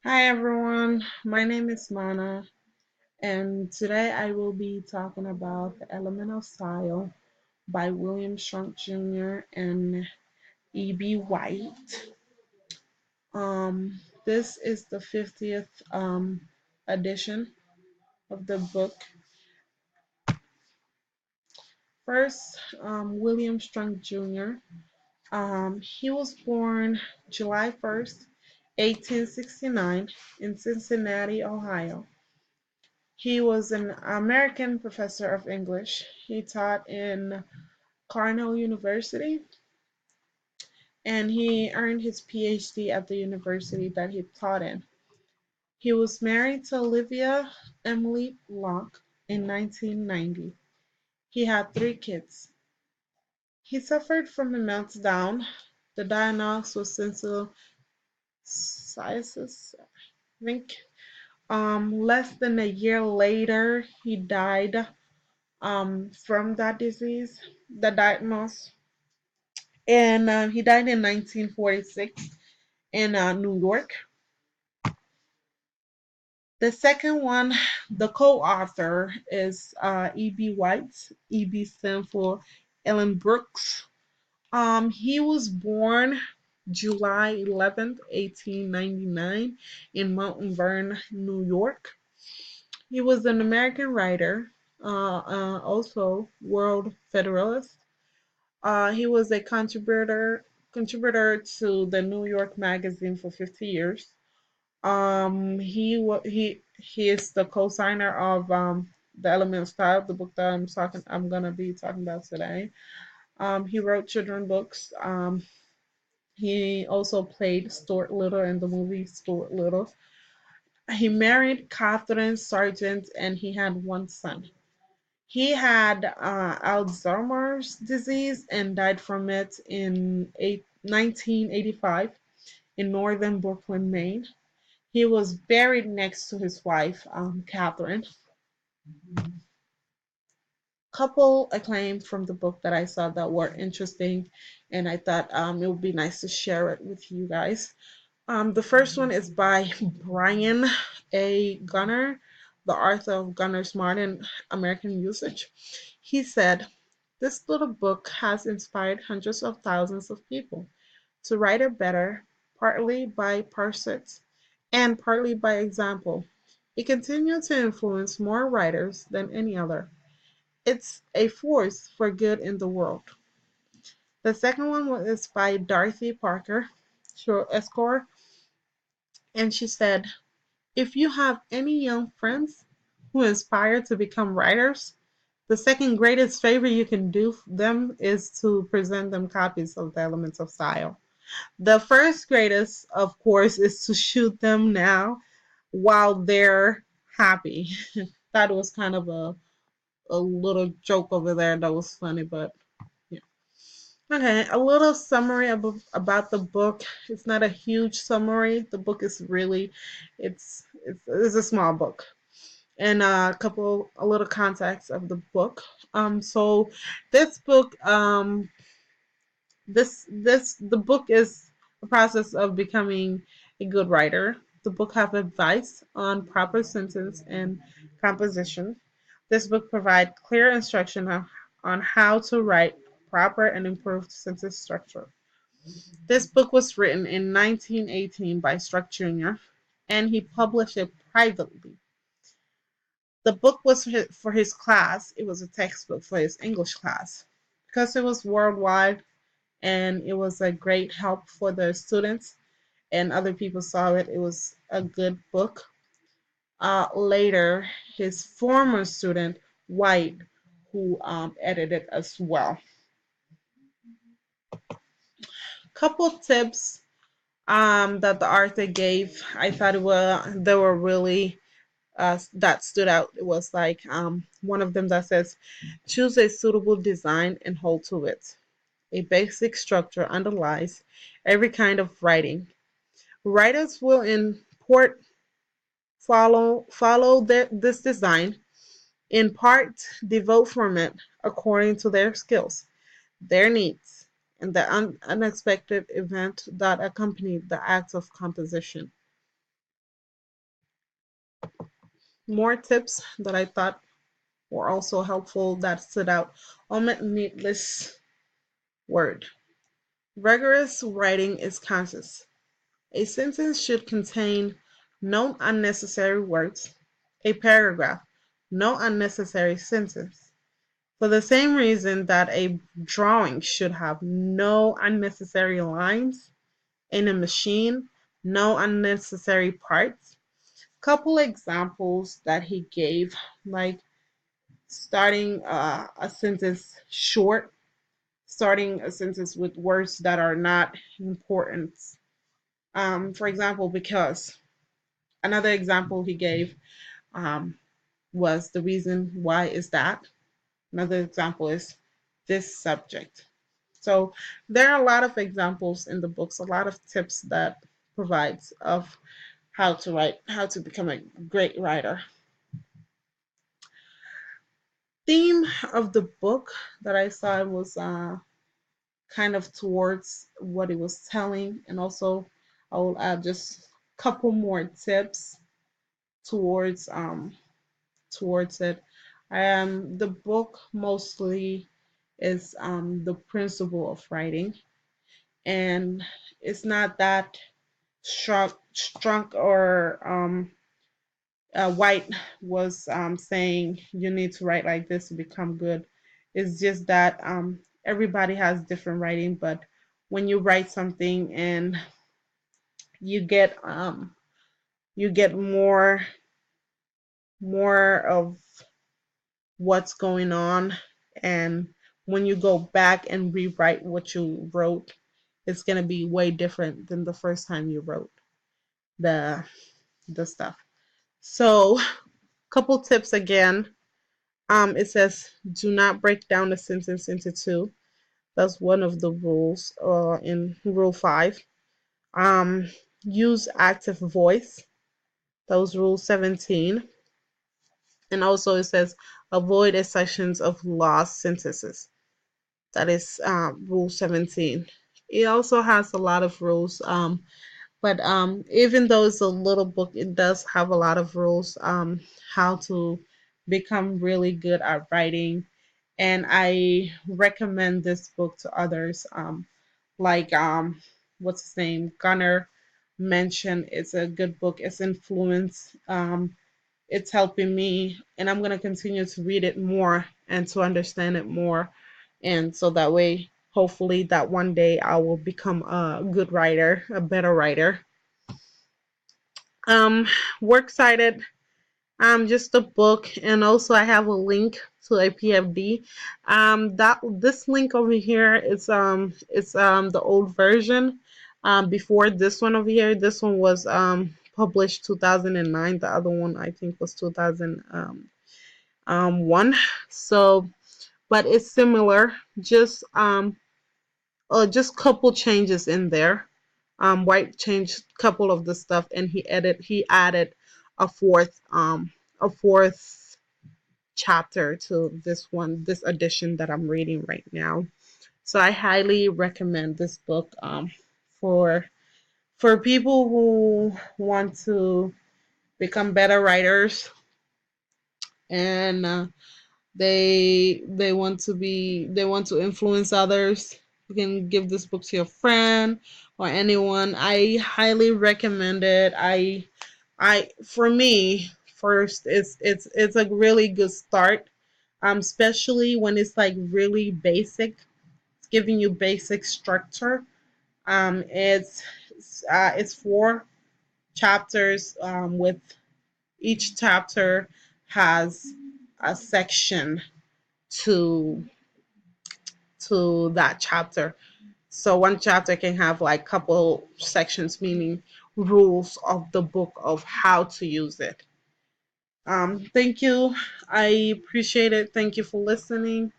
Hi everyone, my name is Mana, and today I will be talking about The Element of Style by William Strunk Jr. and E.B. White. This is the 50th edition of the book. First, William Strunk Jr. He was born July 1st, 1869, in Cincinnati, Ohio. He was an American professor of English. He taught in Cornell University and he earned his PhD at the university that he taught in. He was married to Olivia Emily Locke in 1990. He had three kids. He suffered from a meltdown. The diagnosis was sensititis, I think. Less than a year later, he died from that disease, the diagnosis. And he died in 1946 in New York. The second one, the co-author, is E.B. White. E.B. stands for Ellen Brooks. He was born July 11th, 1899, in Mountain Vern, New York. He was an American writer, also World Federalist. He was a contributor to the New York Magazine for 50 years. He is the co-signer of The Element of Style, the book that I'm gonna be talking about today. He wrote children books. He also played Stuart Little in the movie Stuart Little. He married Catherine Sargent and he had one son. He had Alzheimer's disease and died from it in 1985 in northern Brooklyn, Maine. He was buried next to his wife, Catherine. Couple acclaimed from the book that I saw that were interesting, and I thought it would be nice to share it with you guys. The first one is by Brian A. Gunner, the author of Gunner's Modern American Usage. He said, "This little book has inspired hundreds of thousands of people to write it better, partly by parset and partly by example. It continued to influence more writers than any other. It's a force for good in the world." The second one is by Dorothy Parker, Escort, and she said, "If you have any young friends who aspire to become writers, the second greatest favor you can do them is to present them copies of The Elements of Style. The first greatest, of course, is to shoot them now while they're happy." That was kind of a little joke over there that was funny, but yeah. Okay, a little summary about the book. It's not a huge summary. The book is really, it's a small book, and a little context of the book. So this book, the book is a process of becoming a good writer. The book have advice on proper sentence and composition. This book provides clear instruction on how to write proper and improved sentence structure. This book was written in 1918 by Struck Jr., and he published it privately. The book was for his class. It was a textbook for his English class. Because it was worldwide, and it was a great help for the students and other people saw it. It was a good book. Later, his former student, White, who edited as well. Couple tips that the author gave, I thought they were really that stood out. It was like one of them that says, choose a suitable design and hold to it. A basic structure underlies every kind of writing. Writers will import follow this design, in part devote format according to their skills, their needs, and the unexpected event that accompanied the act of composition. more tips that I thought were also helpful that stood out. Omit needless word. Rigorous writing is conscious. A sentence should contain no unnecessary words. A paragraph, no unnecessary sentence. For the same reason that a drawing should have no unnecessary lines, in a machine, no unnecessary parts. Couple examples that he gave, like starting a sentence short, starting a sentence with words that are not important. For example, because another example he gave um, was the reason why is that. Another example is this subject. So there are a lot of examples in the books, a lot of tips that provides of how to write, how to become a great writer. Theme of the book that I saw was kind of towards what it was telling, and also I will add just a couple more tips towards towards it. The book mostly is the principle of writing, and it's not that strong or White was saying you need to write like this to become good. It's just that everybody has different writing, but when you write something and you get you get more of what's going on, and when you go back and rewrite what you wrote, it's gonna be way different than the first time you wrote the the stuff. So, couple tips again. It says do not break down a sentence into two. That's one of the rules in Rule 5. Um, use active voice. That was Rule 17. And also it says avoid assertions of lost sentences. That is Rule 17. It also has a lot of rules. But even though it's a little book, it does have a lot of rules how to become really good at writing. And I recommend this book to others. Like what's his name? Gunnar mentioned it's a good book. It's influence. It's helping me, and I'm gonna continue to read it more and to understand it more, and so that way, hopefully, that one day I will become a good writer, a better writer. Um, Works cited, just a book, and also I have a link to a PFD. That this link over here is it's the old version. Before this one over here, this one was published 2009. The other one I think was 2001. So, but it's similar. Just couple changes in there. White changed a couple of the stuff, and he added a fourth chapter to this edition that I'm reading right now. So I highly recommend this book for people who want to become better writers, and they want to influence others. You can give this book to your friend or anyone. I highly recommend it. For me first, it's a really good start, especially when it's like really basic. It's giving you basic structure. It's 4 chapters, with each chapter has a section to that chapter. So one chapter can have like couple sections, meaning rules of the book of how to use it. Thank you. I appreciate it. Thank you for listening.